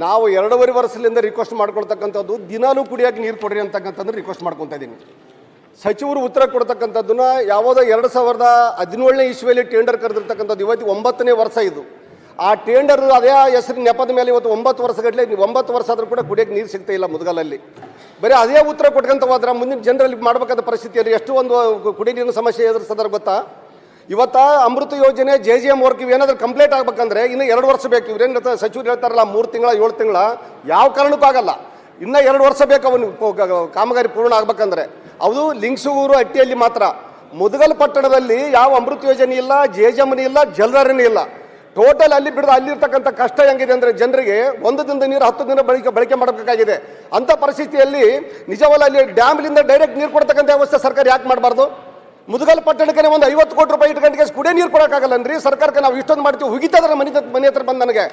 ನಾವು 2.5 ವರ್ಷದಿಂದ ರಿಕ್ವೆಸ್ಟ್ ಮಾಡ್ಕೊಳ್ತಕ್ಕಂಥದ್ದು ದಿನಾಲೂ ಕುಡಿಯೋಕೆ ನೀರು ಕೊಡ್ರಿ ಅಂತಕ್ಕಂಥದ್ದು ರಿಕ್ವೆಸ್ಟ್ ಮಾಡ್ಕೊತಾ ಇದ್ದೀನಿ. ಸಚಿವರು ಉತ್ತರ ಕೊಡ್ತಕ್ಕಂಥದ್ದನ್ನ ಯಾವುದೋ 2017ನೇ ಇಸ್ವಿಯಲ್ಲಿ ಟೆಂಡರ್ ಕರೆದಿರ್ತಕ್ಕಂಥದ್ದು, ಇವತ್ತು 9ನೇ ವರ್ಷ ಇದು. ಆ ಟೆಂಡರ್ ಅದೇ ಹೆಸರು ನೆಪದ ಮೇಲೆ ಇವತ್ತು 9 ವರ್ಷಗಟ್ಟಲೆ 9 ವರ್ಷ ಆದರೂ ಕೂಡ ಕುಡಿಯೋಕೆ ನೀರು ಸಿಗ್ತಾ ಇಲ್ಲ ಮುದಗಲಲ್ಲಿ. ಬರೀ ಅದೇ ಉತ್ತರ ಕೊಟ್ಕೊಂತ ಹೋದ್ರೆ ಮುಂದಿನ ಜನರಲ್ಲಿ ಮಾಡಬೇಕಾದ ಪರಿಸ್ಥಿತಿಯಲ್ಲಿ ಎಷ್ಟು ಒಂದು ಕುಡಿಯ ನೀರಿನ ಸಮಸ್ಯೆ ಎದುರಿಸಿದ್ರೆ ಗೊತ್ತಾ? ಇವತ್ತು ಅಮೃತ ಯೋಜನೆ JJM ವರ್ಕ್ ಇವೇನಾದ್ರೂ ಕಂಪ್ಲೀಟ್ ಆಗ್ಬೇಕಂದ್ರೆ ಇನ್ನು 2 ವರ್ಷ ಬೇಕು. ಇವ್ರೇನು ಸಚಿವರು ಹೇಳ್ತಾರಲ್ಲ 3 ತಿಂಗಳ 7 ತಿಂಗಳ, ಯಾವ ಕಾರಣಕ್ಕೂ ಆಗಲ್ಲ. ಇನ್ನೂ 2 ವರ್ಷ ಬೇಕು ಅವನು ಕಾಮಗಾರಿ ಪೂರ್ಣ ಆಗ್ಬೇಕಂದ್ರೆ. ಅದು ಲಿಂಗಸೂರು ಹಟ್ಟಿಯಲ್ಲಿ ಮಾತ್ರ. ಮುದಗಲ್ ಪಟ್ಟಣದಲ್ಲಿ ಯಾವ ಅಮೃತ ಯೋಜನೆ ಇಲ್ಲ, JJM ಇಲ್ಲ, ಜಲಧಾರಣೆ ಇಲ್ಲ. ಟೋಟಲ್ ಅಲ್ಲಿ ಬಿಡದ ಅಲ್ಲಿರ್ತಕ್ಕಂಥ ಕಷ್ಟ ಹೆಂಗಿದೆ ಅಂದ್ರೆ ಜನರಿಗೆ 1 ದಿನದ ನೀರು 10 ದಿನ ಬಳಕೆ ಮಾಡಬೇಕಾಗಿದೆ. ಅಂತ ಪರಿಸ್ಥಿತಿಯಲ್ಲಿ ನಿಜವಲ್ಲ ಅಲ್ಲಿ ಡ್ಯಾಮ್ಲಿಂದ ಡೈರೆಕ್ಟ್ ನೀರು ಕೊಡ್ತಕ್ಕಂಥ ವ್ಯವಸ್ಥೆ ಸರ್ಕಾರ ಯಾಕೆ ಮಾಡಬಾರ್ದು? ಮುದಗಲ್ ಪಟ್ಟಣಕ್ಕೆ ಒಂದು 50 ಕೋಟಿ ರೂಪಾಯಿ ಇಟ್ಕೊಂಡಿಗೆ ಕುಡಿಯೋ ನೀರು ಕೊಡೋಕ್ಕಾಗಲ್ಲನ್ರಿ ಸರ್ಕಾರಕ್ಕೆ. ನಾವು ಇಷ್ಟೊಂದು ಮಾಡ್ತೀವಿ, ಹುಗಿತದ್ರ ಮನೆ ಹತ್ರ ಬಂದು ನನಗೆ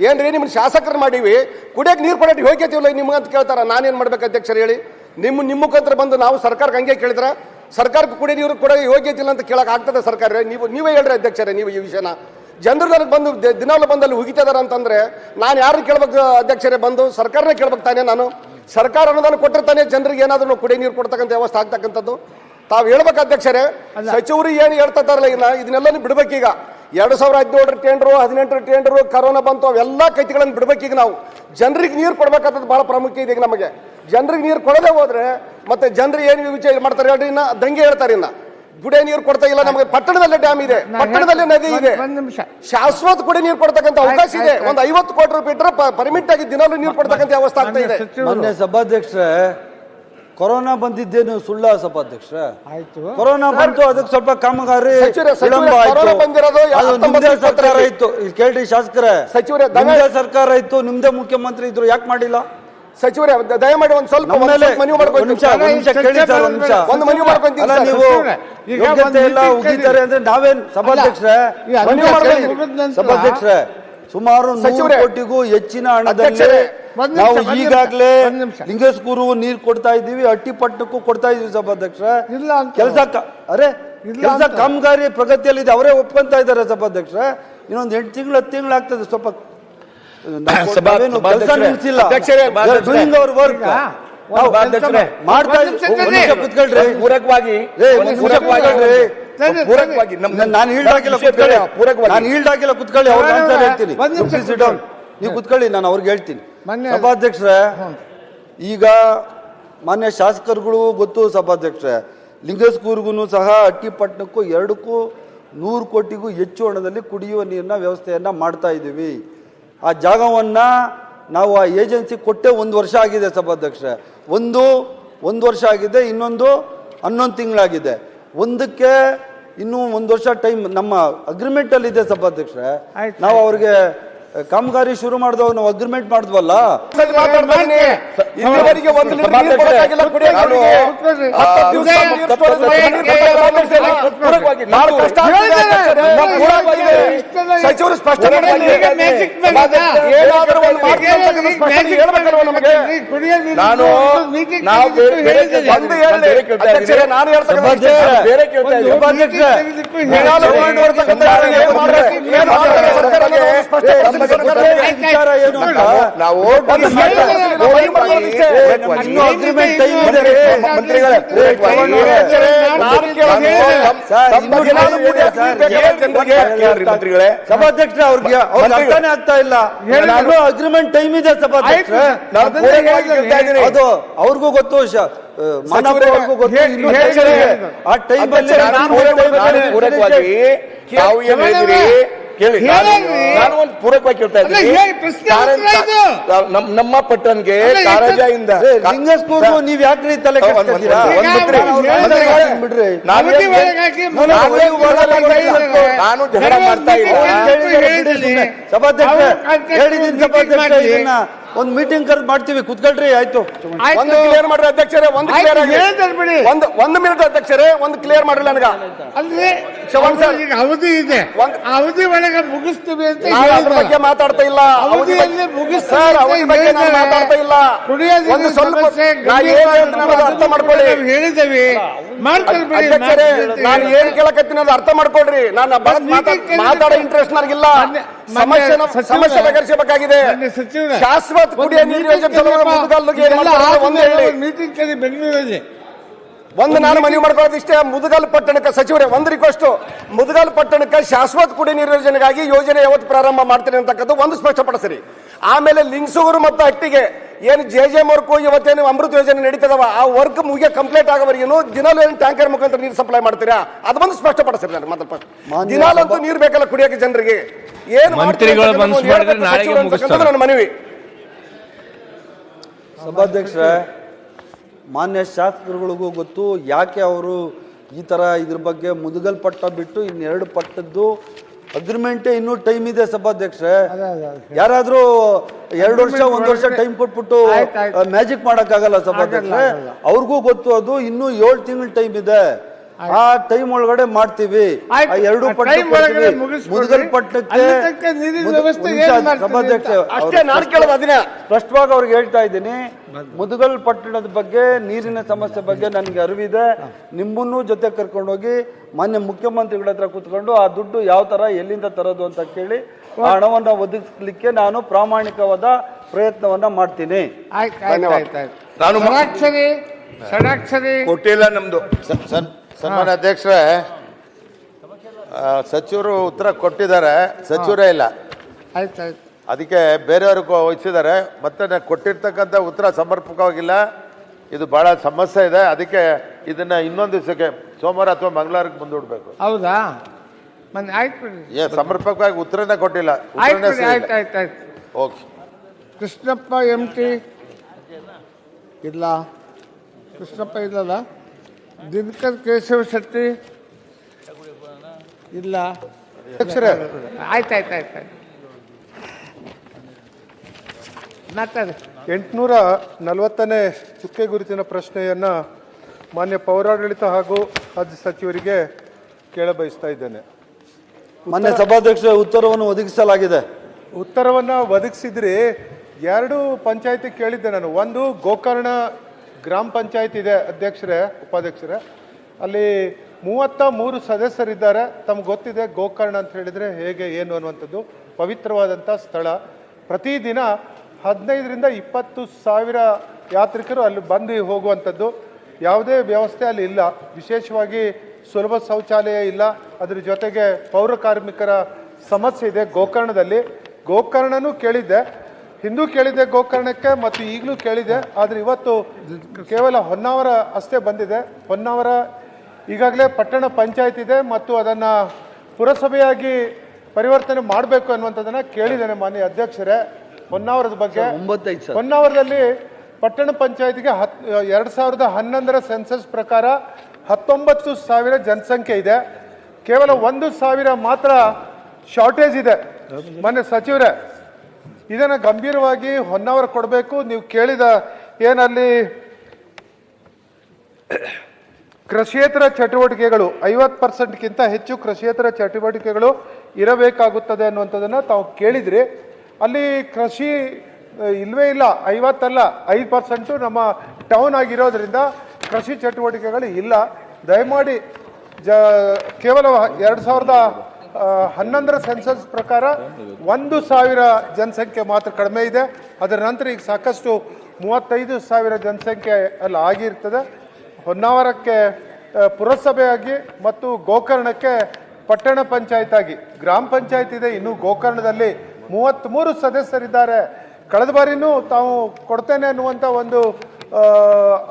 ಏನ್ರಿ ನಿಮ್ಮ ಶಾಸಕರು ಮಾಡೀವಿ ಕುಡಿಯೋಕೆ ನೀರು ಕೊಡೋಕೆ ಯೋಗ್ಯತೆ ನಿಮ್ಗಂತ ಕೇಳ್ತಾರ. ನಾನೇನು ಮಾಡ್ಬೇಕು ಅಧ್ಯಕ್ಷರು ಹೇಳಿ? ನಿಮ್ಮ ಮುಖಾಂತರ ಬಂದು ನಾವು ಸರ್ಕಾರಕ್ಕೆ ಹಂಗೆ ಕೇಳಿದ್ರೆ ಸರ್ಕಾರಕ್ಕೆ ಕುಡಿಯೋ ನೀರು ಕೊಡೋ ಯೋಗ್ಯತೆ ಇಲ್ಲ ಅಂತ ಕೇಳಕ್ಕೆ ಆಗ್ತದೆ ಸರ್ಕಾರ? ನೀವೇ ಹೇಳ್ರಿ ಅಧ್ಯಕ್ಷರೇ, ನೀವು ಈ ವಿಷಯನ ಜನರು ನನಗೆ ಬಂದು ದಿನಾಲು ಬಂದಲ್ಲಿ ಹುಗಿತಿದಾರ ಅಂತಂದ್ರೆ ನಾನು ಯಾರು ಕೇಳ್ಬೇಕು ಅಧ್ಯಕ್ಷರೇ? ಬಂದು ಸರ್ಕಾರನೇ ಕೇಳ್ಬೇಕು ತಾನೇ. ನಾನು ಸರ್ಕಾರ ಅನುದಾನ ಕೊಟ್ಟಿರ್ತಾನೆ ಜನರಿಗೆ ಏನಾದ್ರೂ ಕುಡಿಯೋ ನೀರು ಕೊಡ್ತಕ್ಕಂಥ ವ್ಯವಸ್ಥೆ ಆಗ್ತಕ್ಕಂಥದ್ದು ತಾವು ಹೇಳ್ಬೇಕು ಅಧ್ಯಕ್ಷರೇ. ಸಚಿವರು ಏನು ಹೇಳ್ತಾರಲ್ಲ ಇದನ್ನೆಲ್ಲ ಬಿಡ್ಬೇಕೀಗ. 2017 ಟೆಂಡರು, 18 ಟೆಂಡರು, ಕರೋನಾ ಬಂತು, ಅವೆಲ್ಲ ಕೈತಿಗಳನ್ನು ಬಿಡ್ಬೇಕೀಗ. ನಾವು ಜನರಿಗೆ ನೀರು ಕೊಡ್ಬೇಕಾದದ್ದು ಬಹಳ ಪ್ರಾಮುಖ್ಯ ಇದೆ ಈಗ ನಮಗೆ. ಜನರಿಗೆ ನೀರು ಕೊಡದೆ ಹೋದ್ರೆ ಮತ್ತೆ ಜನರು ಏನು ವಿಚಾರ ಮಾಡ್ತಾರೆ ಹೇಳ್ರಿ? ಇನ್ನ ದಂಗೆ ಹೇಳ್ತಾರೆ. ಇನ್ನ ಕುಡಿಯ ನೀರು ಕೊಡ್ತಾ ಇಲ್ಲ ನಮಗೆ. ಪಟ್ಟಣದಲ್ಲೇ ಡ್ಯಾಮ್ ಇದೆ, ಪಟ್ಟಣದಲ್ಲೇ ನದಿ ಇದೆ, ಶಾಶ್ವತ ಕುಡಿಯ ನೀರು ಕೊಡ್ತಕ್ಕಂಥ ಅವಕಾಶ ಇದೆ. ಒಂದು 50 ಕೋಟಿ ರೂಪಾಯಿ ಇಟ್ಟರೆ ಪರ್ಮಿಟ್ ಆಗಿ ದಿನಾಲೂ ನೀರು ಕೊಡ್ತಕ್ಕಂಥ ವ್ಯವಸ್ಥೆ ಆಗ್ತಾ ಇದೆ. ಮೊನ್ನೆ ಸಭಾಧ್ಯಕ್ಷರೇ ಕೊರೋನಾ ಬಂದಿದ್ದೇನು ಸುಳ್ಳ ಸಭಾಧ್ಯಕ್ಷರೇ? ಕೊರೋನಾ ಬಂತು, ಅದಕ್ಕೆ ಸ್ವಲ್ಪ ಕಾಮಗಾರಿ ವಿಳಂಬ ಆಯ್ತು. ನಿಮ್ದೇ ಸರ್ಕಾರ ಇತ್ತು, ಕೇಳ್ರಿ ಶಾಸಕರೇ, ಸಚಿವರೇ ನಿಮ್ದೇ ಸರ್ಕಾರ ಇತ್ತು, ನಿಮ್ದೇ ಮುಖ್ಯಮಂತ್ರಿ ಇದ್ರು, ಯಾಕೆ ಮಾಡಿಲ್ಲ? ಸಚಿವರೇ ದಯಮಾಡಿ ಒಂದು ಸ್ವಲ್ಪ ಮನವಿ ಮಾಡ್ಕೊಂಡು ನೀವು ಯೋಗ್ಯತೆ ಎಲ್ಲ ಉಗಿತಾರೆ ಅಂದ್ರೆ ನಾವೇನ್ ಸಭಾಧ್ಯಕ್ಷರೇ? ಸಭಾಧ್ಯಕ್ಷರೇ ಸುಮಾರು 100 ಕೋಟಿಗೂ ಹೆಚ್ಚಿನ ಹಣದಲ್ಲಿ ನಾವು ಈಗಾಗಲೇ ಲಿಂಗಸ್ಕೂರು ನೀರು ಕೊಡ್ತಾ ಇದ್ದೀವಿ, ಹಟ್ಟಿಪಟ್ಟಣಕ್ಕೂ ಕೊಡ್ತಾ ಇದೀವಿ ಸಭಾಧ್ಯಕ್ಷರೇ. ಕೆಲಸ ಕಾಮಗಾರಿ ಪ್ರಗತಿಯಲ್ಲಿದೆ, ಅವರೇ ಒಪ್ಕೊಂತ ಇದ್ದಾರೆ ಸಭಾಧ್ಯಕ್ಷರೇ. ಇನ್ನೊಂದು 8 ತಿಂಗಳು 10 ತಿಂಗಳು ಆಗ್ತದೆ. ಸ್ವಲ್ಪ ಕೆಲಸ ನಿಲ್ಸಿಲ್ಲ, ನಾನು ಈಲ್ಡಾಗಿಲ್ಲ ಕುತ್ಕೊಳ್ಳಿ, ಅವ್ರು ಹೇಳ್ತೀನಿ. ನೀವು ಕುತ್ಕೊಳ್ಳಿ, ನಾನು ಅವ್ರಿಗೆ ಹೇಳ್ತೀನಿ. ಸಭಾಧ್ಯಕ್ಷರೇ ಈಗ ಮಾನ್ಯ ಶಾಸಕರುಗಳು ಗೊತ್ತು ಸಭಾಧ್ಯಕ್ಷರೇ, ಲಿಂಗಸ್ಕೂರ್ಗೂ ಸಹ ಹಟ್ಟಿಪಟ್ಟಣಕ್ಕೂ 2ಕ್ಕೂ 100 ಕೋಟಿಗೂ ಹೆಚ್ಚು ಹಣದಲ್ಲಿ ಕುಡಿಯುವ ನೀರಿನ ವ್ಯವಸ್ಥೆಯನ್ನ ಮಾಡ್ತಾ ಇದ್ದೀವಿ. ಆ ಜಾಗವನ್ನ ನಾವು ಆ ಏಜೆನ್ಸಿ ಕೊಟ್ಟೆ 1 ವರ್ಷ ಆಗಿದೆ ಸಭಾಧ್ಯಕ್ಷರೇ. ಒಂದು ವರ್ಷ ಆಗಿದೆ, ಇನ್ನೊಂದು 11 ತಿಂಗಳಾಗಿದೆ. ಒಂದಕ್ಕೆ ಇನ್ನೂ 1 ವರ್ಷ ಟೈಮ್ ನಮ್ಮ ಅಗ್ರಿಮೆಂಟ್ ಅಲ್ಲಿ ಇದೆ ಸಭಾಧ್ಯಕ್ಷರೇ. ನಾವು ಅವ್ರಿಗೆ ಕಾಮಗಾರಿ ಶುರು ಮಾಡಿದವಾಗ ನಾವು ಅಗ್ರಿಮೆಂಟ್ ಮಾಡಿದ್ವಲ್ಲ. ಸಚಿವರು ಸ್ಪಷ್ಟ ವಿಚಾರ ಏನು ಅಂತ ನಾವು ಸಭಾಧ್ಯಕ್ಷರೇ ಅವ್ರಿಗೆ ಅರ್ಥನೇ ಆಗ್ತಾ ಇಲ್ಲ. ಅಗ್ರಿಮೆಂಟ್ ಟೈಮ್ ಇದೆ ಸಭಾಧ್ಯಕ್ಷರೇ, ಅದು ಅವ್ರಿಗೂ ಗೊತ್ತು, ಮಾನವ್ರಿಗೂ ಗೊತ್ತು. ಆ ಟೈಮ್ ಅಲ್ಲಿ ನಾನು ಒಂದು ಪೂರಕವಾಗಿ ಕೇಳ್ತಾ ಇದ್ದೀನಿ. ನಮ್ಮ ಪಟ್ಟಣಕ್ಕೆ ಕಾರಜಾಯಿಂದ ಲಿಂಗಸ್ಕೂರು ನೀವ್ ಯಾಕ್ರಿ ತಲೆ ಬಿಡ್ರಿ? ನಾನು ಜಗಳ ಮಾಡ್ತಾ ಇಲ್ಲ ಸಭಾಧ್ಯಕ್ಷ, ಹೇಳಿದ್ದೀನಿ ಸಭಾಧ್ಯಕ್ಷ, ಇದನ್ನ ಒಂದು ಮೀಟಿಂಗ್ ಕರೆದು ಮಾಡ್ತೀವಿ, ಕುತ್ಕೊಳ್ರಿ. ಆಯ್ತು, ಒಂದು ಕ್ಲಿಯರ್ ಮಾಡ್ರಿ ಅಧ್ಯಕ್ಷರೇ. ಒಂದು ಮಿನಿಟ್ ಅಧ್ಯಕ್ಷರೇ, ಒಂದು ಕ್ಲಿಯರ್ ಮಾಡ್ರಿ ನನಗ. ಅವಧಿ ಇದೆ, ಅವಧಿ ಒಳಗೆ ಮುಗಿಸ್ತೀವಿ ಅಂತ ಅದ್ರ ಬಗ್ಗೆ ಮಾತಾಡ್ತಾ ಇಲ್ಲ. ಅವಧಿಯಲ್ಲಿ ಸರ್, ಅವಧಿ ಬಗ್ಗೆ ನಾನು ಮಾತಾಡ್ತಾ ಇಲ್ಲ. ಒಂದು ಸ್ವಲ್ಪ ಅರ್ಥ ಮಾಡ್ಕೊಳ್ಳಿ. ಹೇಳಿದ್ದೇವೆ ಅಧ್ಯಕ್ಷರೇ, ನಾನು ಏನ್ ಕೇಳಕತ್ತೀನಿ ಅದು ಅರ್ಥ ಮಾಡ್ಕೊಳ್ರಿ. ನಾನು ಮಾತಾಡೋ ಇಂಟ್ರೆಸ್ಟ್ ನನಗಿಲ್ಲ. ಸಮಸ್ಯೆ ಬಗೆಹರಿಸಬೇಕಾಗಿದೆ. ಶಾಶ್ವತ ಕುಡಿಯುವ ನೀರು ಯೋಜನೆ ಸಲುವಾಗಿ ಮುದುಗಲ್ಗೆ ಏನ್ ಮಾಡ್ತಾರೆ ಒಂದೇ ಹೇಳಿ. ಮೀಟಿಂಗ್ ಕರಿ ಬೆಂಗಳೂರಲ್ಲಿ ಒಂದು ನಾನು ಮನವಿ ಮಾಡ್ಕೊಳ್ಳೋದಿಷ್ಟೇ, ಮುದುಗಲ್ ಪಟ್ಟಣಕ್ಕೆ ಸಚಿವರೇ ಒಂದು ರಿಕ್ವೆಸ್ಟ್, ಮುದುಗಲ್ ಪಟ್ಟಣಕ್ಕೆ ಶಾಶ್ವತ ಕುಡಿಯುವ ನೀರು ಯೋಜನೆಗಾಗಿ ಯೋಜನೆ ಯಾವತ್ತು ಪ್ರಾರಂಭ ಮಾಡ್ತೀನಿ ಅಂತಕ್ಕಂಥ ಒಂದು ಸ್ಪಷ್ಟಪಡಿಸ್ರಿ. ಆಮೇಲೆ ಲಿಂಗಸೂರು ಮತ್ತು ಹಟ್ಟಿಗೆ ಏನು ಜೆ ವರ್ಕು ಇವತ್ತೇನು ಅಮೃತ ಯೋಜನೆ ನಡೀತದವ ಆ ವರ್ಕ್ ಮುಗಿಯ ಕಂಪ್ಲೀಟ್ ಆಗೋವರೆಗೂ ದಿನಾಲು ಏನು ಟ್ಯಾಂಕರ್ ಮುಖಾಂತರ ನೀರು ಸಪ್ಲೈ ಮಾಡ್ತೀರಾ ಅದು ಬಂದು ಸ್ಪಷ್ಟಪಡಿಸ್ರಿ. ನಾನು ಮತ್ತೆ ದಿನಾಲಂತೂ ನೀರು ಬೇಕಲ್ಲ ಕುಡಿಯೋಕೆ ಜನರಿಗೆ. ಏನು ಮಂತ್ರಿಗಳು ಮನಸ್ಸು ಮಾಡಿದ್ರೆ ನಾಳೆಗೆ ಮುಗಿಸ್ತಾರೆ. ನನ್ನ ಮನವಿ. ಸಭಾಧ್ಯಕ್ಷರೇ, ಮಾನ್ಯ ಶಾಸಕರುಗಳಿಗೂ ಗೊತ್ತು ಯಾಕೆ ಅವರು ಈ ಥರ ಇದ್ರ ಬಗ್ಗೆ ಮುದುಗಲ್ ಪಟ್ಟ ಬಿಟ್ಟು ಇನ್ನೆರಡು ಪಟ್ಟದ್ದು ಅಗ್ರಿಮೆಂಟೇ ಇನ್ನೂ ಟೈಮ್ ಇದೆ ಸಭಾಧ್ಯಕ್ಷರೇ. ಯಾರಾದ್ರೂ 2 ವರ್ಷ 1 ವರ್ಷ ಟೈಮ್ ಕೊಟ್ಬಿಟ್ಟು ಮ್ಯಾಜಿಕ್ ಮಾಡಕ್ಕಾಗಲ್ಲ ಸಭಾಧ್ಯಕ್ಷರೇ. ಅವ್ರಿಗೂ ಗೊತ್ತು ಅದು ಇನ್ನೂ 7 ತಿಂಗಳ ಟೈಮ್ ಇದೆ. ಆ ಟೈಮ್ ಒಳಗಡೆ ಮಾಡ್ತೀವಿ. ಎರಡು ಪಟ್ಟ ಮುದುಗಲ್ ಪಟ್ಟಕ್ಕೆ ಸಭಾಧ್ಯಕ್ಷ ಸ್ಪಷ್ಟವಾಗಿ ಅವ್ರಿಗೆ ಹೇಳ್ತಾ ಇದ್ದೀನಿ, ಮುದುಗಲ್ ಪಟ್ಟಣದ ಬಗ್ಗೆ ನೀರಿನ ಸಮಸ್ಯೆ ಬಗ್ಗೆ ನನಗೆ ಅರಿವಿದೆ. ನಿಮ್ಮನ್ನೂ ಜೊತೆ ಕರ್ಕೊಂಡೋಗಿ ಮಾನ್ಯ ಮುಖ್ಯಮಂತ್ರಿಗಳ ಹತ್ರ ಕೂತ್ಕೊಂಡು ಆ ದುಡ್ಡು ಯಾವ ತರ ಎಲ್ಲಿಂದ ತರೋದು ಅಂತ ಕೇಳಿ ಆ ಹಣವನ್ನು ಒದಗಿಸ್ಲಿಕ್ಕೆ ನಾನು ಪ್ರಾಮಾಣಿಕವಾದ ಪ್ರಯತ್ನವನ್ನ ಮಾಡ್ತೀನಿ. ಕೊಟ್ಟಿಲ್ಲ ನಮ್ದು. ಸನ್ಮಾನ್ಯ ಅಧ್ಯಕ್ಷರೇ, ಸಚಿವರು ಉತ್ತರ ಕೊಟ್ಟಿದ್ದಾರೆ, ಸಚಿವರೇ ಇಲ್ಲ, ಅದಕ್ಕೆ ಬೇರೆಯವ್ರಿಗೆ ವಹಿಸಿದ್ದಾರೆ. ಮತ್ತೆ ಕೊಟ್ಟಿರ್ತಕ್ಕಂಥ ಉತ್ತರ ಸಮರ್ಪಕವಾಗಿಲ್ಲ. ಇದು ಬಹಳ ಸಮಸ್ಯೆ ಇದೆ. ಅದಕ್ಕೆ ಇದನ್ನ ಇನ್ನೊಂದು ದಿವಸಕ್ಕೆ ಸೋಮವಾರ ಅಥವಾ ಮಂಗಳವಾರಕ್ಕೆ ಮುಂದೂಡಬೇಕು. ಹೌದಾ? ಸಮರ್ಪಕವಾಗಿ ಉತ್ತರನೇ ಕೊಟ್ಟಿಲ್ಲ. ಓಕೆ. ಕೃಷ್ಣಪ್ಪ MT ಇಲ್ಲ, ಕೃಷ್ಣಪ್ಪ ಇಲ್ಲಲ್ಲ. ದಿನಕರ್ ಕೇಶವ ಶೆಟ್ಟಿ ಇಲ್ಲ. ಆಯ್ತಾಯ್ತು 840ನೇ ಚುಕ್ಕೆ ಗುರುತಿನ ಪ್ರಶ್ನೆಯನ್ನ ಮಾನ್ಯ ಪೌರಾಡಳಿತ ಹಾಗೂ ರಾಜ್ಯ ಸಚಿವರಿಗೆ ಕೇಳಬಯಸ್ತಾ ಇದ್ದೇನೆ. ಮಾನ್ಯ ಸಭಾಧ್ಯಕ್ಷ, ಉತ್ತರವನ್ನು ಒದಗಿಸಲಾಗಿದೆ. ಉತ್ತರವನ್ನ ಒದಗಿಸಿದ್ರಿ. 2 ಪಂಚಾಯತಿ ಕೇಳಿದ್ದೆ ನಾನು. ಒಂದು ಗೋಕರ್ಣ ಗ್ರಾಮ ಪಂಚಾಯತ್ ಇದೆ ಅಧ್ಯಕ್ಷರೇ, ಉಪಾಧ್ಯಕ್ಷರೇ, ಅಲ್ಲಿ 33 ಸದಸ್ಯರಿದ್ದಾರೆ. ತಮ್ಗೆ ಗೊತ್ತಿದೆ ಗೋಕರ್ಣ ಅಂತ ಹೇಳಿದ್ರೆ ಹೇಗೆ ಏನು ಅನ್ನುವಂಥದ್ದು. ಪವಿತ್ರವಾದಂಥ ಸ್ಥಳ. ಪ್ರತಿದಿನ 15ರಿಂದ 20 ಸಾವಿರ ಯಾತ್ರಿಕರು ಅಲ್ಲಿ ಬಂದು ಹೋಗುವಂಥದ್ದು. ಯಾವುದೇ ವ್ಯವಸ್ಥೆ ಅಲ್ಲಿ ಇಲ್ಲ. ವಿಶೇಷವಾಗಿ ಸುಲಭ ಶೌಚಾಲಯ ಇಲ್ಲ. ಅದ್ರ ಜೊತೆಗೆ ಪೌರ ಕಾರ್ಮಿಕರ ಸಮಸ್ಯೆ ಇದೆ ಗೋಕರ್ಣದಲ್ಲಿ. ಗೋಕರ್ಣನೂ ಕೇಳಿದ್ದೆ, ಹಿಂದೂ ಕೇಳಿದ್ದೆ ಗೋಕರ್ಣಕ್ಕೆ, ಮತ್ತು ಈಗಲೂ ಕೇಳಿದೆ. ಆದರೆ ಇವತ್ತು ಕೇವಲ ಹೊನ್ನಾವರ ಅಷ್ಟೇ ಬಂದಿದೆ. ಹೊನ್ನಾವರ ಈಗಾಗಲೇ ಪಟ್ಟಣ ಪಂಚಾಯತ್ ಇದೆ ಮತ್ತು ಅದನ್ನು ಪುರಸಭೆಯಾಗಿ ಪರಿವರ್ತನೆ ಮಾಡಬೇಕು ಅನ್ನುವಂಥದ್ದನ್ನು ಕೇಳಿದ್ದೇನೆ ಮಾನ್ಯ ಅಧ್ಯಕ್ಷರೇ. ಹೊನ್ನಾವರದ ಬಗ್ಗೆ, ಹೊನ್ನಾವರದಲ್ಲಿ ಪಟ್ಟಣ ಪಂಚಾಯತ್ಗೆ 2011ರ ಸೆನ್ಸಸ್ ಪ್ರಕಾರ 19,000 ಜನಸಂಖ್ಯೆ ಇದೆ. ಕೇವಲ 1,000 ಮಾತ್ರ ಶಾರ್ಟೇಜ್ ಇದೆ. ಮಾನ್ಯ ಸಚಿವರೇ, ಇದನ್ನು ಗಂಭೀರವಾಗಿ ಹೊನ್ನಾವರ ಕೊಡಬೇಕು. ನೀವು ಕೇಳಿದ ಏನಲ್ಲಿ ಕೃಷಿಯೇತರ ಚಟುವಟಿಕೆಗಳು 50%ಗಿಂತ ಹೆಚ್ಚು ಕೃಷಿಯೇತರ ಚಟುವಟಿಕೆಗಳು ಇರಬೇಕಾಗುತ್ತದೆ ಅನ್ನುವಂಥದ್ದನ್ನು ತಾವು ಕೇಳಿದ್ರಿ. ಅಲ್ಲಿ ಕೃಷಿ ಇಲ್ವೇ ಇಲ್ಲ. 50 ಅಲ್ಲ, 5% ನಮ್ಮ ಟೌನ್ ಆಗಿರೋದ್ರಿಂದ ಕೃಷಿ ಚಟುವಟಿಕೆಗಳು ಇಲ್ಲ. ದಯಮಾಡಿ ಕೇವಲ 2011ರ ಸೆನ್ಸಸ್ ಪ್ರಕಾರ 1,000 ಜನಸಂಖ್ಯೆ ಮಾತ್ರ ಕಡಿಮೆ ಇದೆ. ಅದರ ನಂತರ ಈಗ ಸಾಕಷ್ಟು 35,000 ಜನಸಂಖ್ಯೆ ಅಲ್ಲಿ ಆಗಿರ್ತದೆ. ಹೊನ್ನಾವರಕ್ಕೆ ಪುರಸಭೆಯಾಗಿ ಮತ್ತು ಗೋಕರ್ಣಕ್ಕೆ ಪಟ್ಟಣ ಪಂಚಾಯತ್ ಆಗಿ ಗ್ರಾಮ ಪಂಚಾಯತ್ ಇದೆ. ಇನ್ನು ಗೋಕರ್ಣದಲ್ಲಿ 33 ಸದಸ್ಯರಿದ್ದಾರೆ. ಕಳೆದ ಬಾರಿನೂ ತಾವು ಕೊಡ್ತೇನೆ ಅನ್ನುವಂಥ ಒಂದು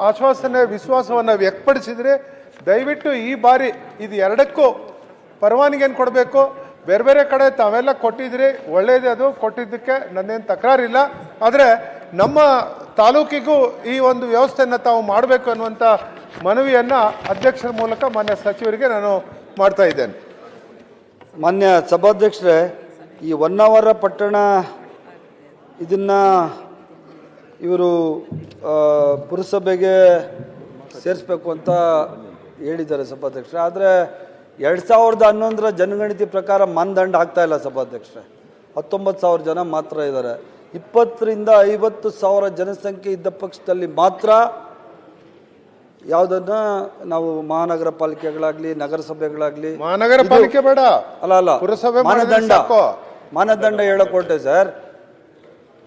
ಆಶ್ವಾಸನೆ ವಿಶ್ವಾಸವನ್ನು ವ್ಯಕ್ತಪಡಿಸಿದರೆ ದಯವಿಟ್ಟು ಈ ಬಾರಿ ಇದು ಎರಡಕ್ಕೂ ಪರವಾನಗಿಯನ್ನು ಕೊಡಬೇಕು. ಬೇರೆ ಬೇರೆ ಕಡೆ ತಾವೆಲ್ಲ ಕೊಟ್ಟಿದ್ರಿ, ಒಳ್ಳೆಯದೇ, ಅದು ಕೊಟ್ಟಿದ್ದಕ್ಕೆ ನನ್ನೇನು ತಕರಾರಿಲ್ಲ. ಆದರೆ ನಮ್ಮ ತಾಲೂಕಿಗೂ ಈ ಒಂದು ವ್ಯವಸ್ಥೆಯನ್ನು ತಾವು ಮಾಡಬೇಕು ಅನ್ನುವಂಥ ಮನವಿಯನ್ನು ಅಧ್ಯಕ್ಷರ ಮೂಲಕ ಮಾನ್ಯ ಸಚಿವರಿಗೆ ನಾನು ಮಾಡ್ತಾ ಇದ್ದೇನೆ. ಮಾನ್ಯ ಸಭಾಧ್ಯಕ್ಷರೇ, ಈ ಹೊನ್ನಾವರ ಪಟ್ಟಣ ಇದನ್ನು ಇವರು ಪುರಸಭೆಗೆ ಸೇರಿಸ್ಬೇಕು ಅಂತ ಹೇಳಿದ್ದಾರೆ ಸಭಾಧ್ಯಕ್ಷರೇ. ಆದರೆ 2011ರ ಜನಗಣತಿ ಪ್ರಕಾರ ಮಾನದಂಡ ಆಗ್ತಾ ಇಲ್ಲ ಸಭಾಧ್ಯಕ್ಷರೇ. 19,000 ಜನ ಮಾತ್ರ ಇದ್ದಾರೆ. 20ರಿಂದ 50,000 ಜನಸಂಖ್ಯೆ ಇದ್ದ ಪಕ್ಷದಲ್ಲಿ ಮಾತ್ರ ಯಾವುದನ್ನ ನಾವು ಮಹಾನಗರ ಪಾಲಿಕೆಗಳಾಗ್ಲಿ ನಗರಸಭೆಗಳಾಗ್ಲಿ, ಮಹಾನಗರ ಪಾಲಿಕೆ ಬೇಡ, ಅಲ್ಲ ಪುರಸಭೆ ಮಾನದಂಡ ಮಾನದಂಡ ಹೇಳಕ್ ಹೊರಟೆ ಸರ್.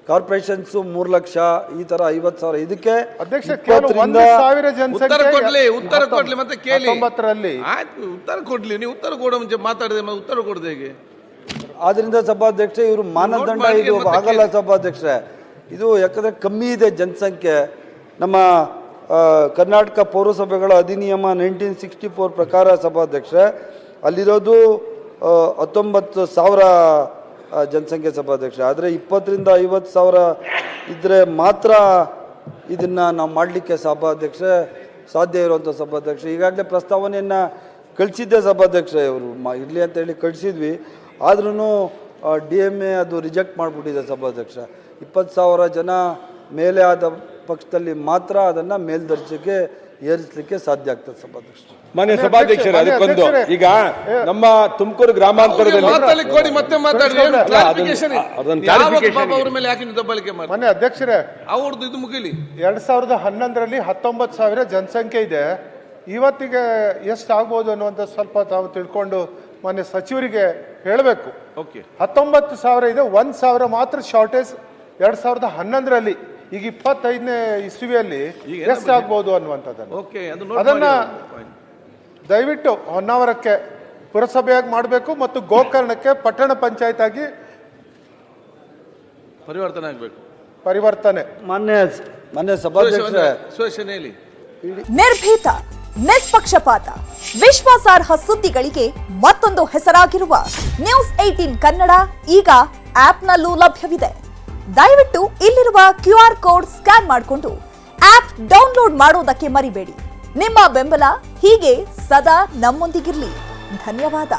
ಕಾರ್ಪೊರೇಷನ್ಸ್ 3 ಲಕ್ಷ, ಈ ತರ 50,000. ಇದಕ್ಕೆ ಅಧ್ಯಕ್ಷ ಕೇವಲ 1,000 ಉತ್ತರ ಕೊಡ್ಲಿ ಜನಸಂಖ್ಯೆ ಮತ್ತೆ ಕೇಳಿ. 19ರಲ್ಲಿ ಆಯ್ತು, ಉತ್ತರ ಕೊಡ್ಲಿ. ನೀವು ಉತ್ತರ ಕೊಡೋ ಮುಂಚೆ ಮಾತಾಡಿದೆ, ಮತ್ತೆ ಉತ್ತರ ಕೊಡದೆ ಹೇಗೆ? ಆದ್ರಿಂದ ಸಭಾಧ್ಯಕ್ಷ ಇವರು ಮಾನದಂಡ ಮಾಡಿ ಇದು ಮತ್ತೆ ಆಗಲ್ಲ ಸಭಾಧ್ಯಕ್ಷರೇ. ಇದು ಯಾಕಂದ್ರೆ ಕಮ್ಮಿ ಇದೆ ಜನಸಂಖ್ಯೆ. ನಮ್ಮ ಕರ್ನಾಟಕ ಪೌರಸಭೆಗಳ ಅಧಿನಿಯಮ 1964 ಪ್ರಕಾರ ಸಭಾಧ್ಯಕ್ಷರೇ ಅಲ್ಲಿರೋದು 19,000 ಜನಸಂಖ್ಯೆ ಸಭಾಧ್ಯಕ್ಷ. ಆದರೆ 20,000 ರಿಂದ 50,000 ಇದ್ರೆ ಮಾತ್ರ ಇದನ್ನ ನಾವು ಮಾಡಲಿಕ್ಕೆ ಸಭಾಧ್ಯಕ್ಷ ಸಾಧ್ಯ ಇರುವಂಥ ಸಭಾಧ್ಯಕ್ಷ. ಈಗಾಗಲೇ ಪ್ರಸ್ತಾವನೆಯನ್ನು ಕಳಿಸಿದ್ದೆ ಸಭಾಧ್ಯಕ್ಷ. ಇವರು ಇರಲಿ ಅಂತ ಹೇಳಿ ಕಳಿಸಿದ್ವಿ. ಆದ್ರೂ DMA ಅದು ರಿಜೆಕ್ಟ್ ಮಾಡಿಬಿಟ್ಟಿದೆ ಸಭಾಧ್ಯಕ್ಷ. 20,000 ಜನ ಮೇಲೆ ಆದ ಪಕ್ಷದಲ್ಲಿ ಮಾತ್ರ ಅದನ್ನು ಮೇಲ್ದರ್ಜೆಗೆ ಏರಿಸಲಿಕ್ಕೆ ಸಾಧ್ಯ ಆಗ್ತದೆ ಸಭಾಧ್ಯಕ್ಷ. ಮಾನ್ಯ ಸಭಾಧ್ಯಕ್ಷರೇ, ಅದಕ್ಕೊಂದು ಈಗ ನಮ್ಮ ತುಮಕೂರು ಗ್ರಾಮಾಂತರದಲ್ಲಿ ಮಾತಾಡಿ ಕೊಡಿ, ಮತ್ತೆ ಮಾತಾಡಿ. ಏನು clarification? ಅದೊಂದು ಯಾವ clarification ಬಾಬಾ ಅವ್ರ ಮೇಲೆ ಯಾಕೆ ನೀವು ದಬ್ಬಾಳಿಕೆ ಮಾಡಿ? ಮನೆ ಅಧ್ಯಕ್ಷರೇ, ಅವ್ರದ್ದು ಇದು ಮುಗಿಲಿ. 2011ರಲ್ಲಿ 19,000 ಜನಸಂಖ್ಯೆ ಇದೆ. ಇವತ್ತಿಗೆ ಎಷ್ಟು ಆಗ್ಬೋದು ಅನ್ನುವಂಥ ಸ್ವಲ್ಪ ತಾವು ತಿಳ್ಕೊಂಡು ಮಾನ್ಯ ಸಚಿವರಿಗೆ ಹೇಳಬೇಕು. ಓಕೆ, 19,000 ಇದೆ, 1,000 ಮಾತ್ರ ಶಾರ್ಟೇಜ್ 2011ರಲ್ಲಿ. ಈಗ 25ನೇ ಇಸ್ವಿಯಲ್ಲಿ ಎಷ್ಟು ಆಗ್ಬೋದು ಅನ್ನುವಂಥದ್ದನ್ನು ಓಕೆ, ಅದನ್ನ ದಯವಿಟ್ಟು ಹೊನ್ನಾವರಕ್ಕೆ ಪುರಸಭೆಯಾಗಿ ಮಾಡಬೇಕು ಮತ್ತು ಗೋಕರ್ಣಕ್ಕೆ ಪಟ್ಟಣ ಪಂಚಾಯತ್ ಆಗಿ ಪರಿವರ್ತನೆ ಆಗ್ಬೇಕು. ಪರಿವರ್ತನೆ. ಮಾನ್ಯ ಸಭಾಧ್ಯಕ್ಷರೇ, ಸುರೇಶನ್ ಹೇಳಿ. ನಿರ್ಭೀತ, ನಿಷ್ಪಕ್ಷಪಾತ, ವಿಶ್ವಾಸಾರ್ಹ ಸುದ್ದಿಗಳಿಗೆ ಮತ್ತೊಂದು ಹೆಸರಾಗಿರುವ ನ್ಯೂಸ್ 18 ಕನ್ನಡ ಈಗ ಆಪ್ನಲ್ಲೂ ಲಭ್ಯವಿದೆ. ದಯವಿಟ್ಟು ಇಲ್ಲಿರುವ QR ಕೋಡ್ ಸ್ಕ್ಯಾನ್ ಮಾಡಿಕೊಂಡು ಆಪ್ ಡೌನ್ಲೋಡ್ ಮಾಡೋದಕ್ಕೆ ಮರಿಬೇಡಿ. ನಿಮ್ಮ ಬೆಂಬಲ ಹೀಗೆ ಸದಾ ನಮ್ಮೊಂದಿಗಿರಲಿ. ಧನ್ಯವಾದ.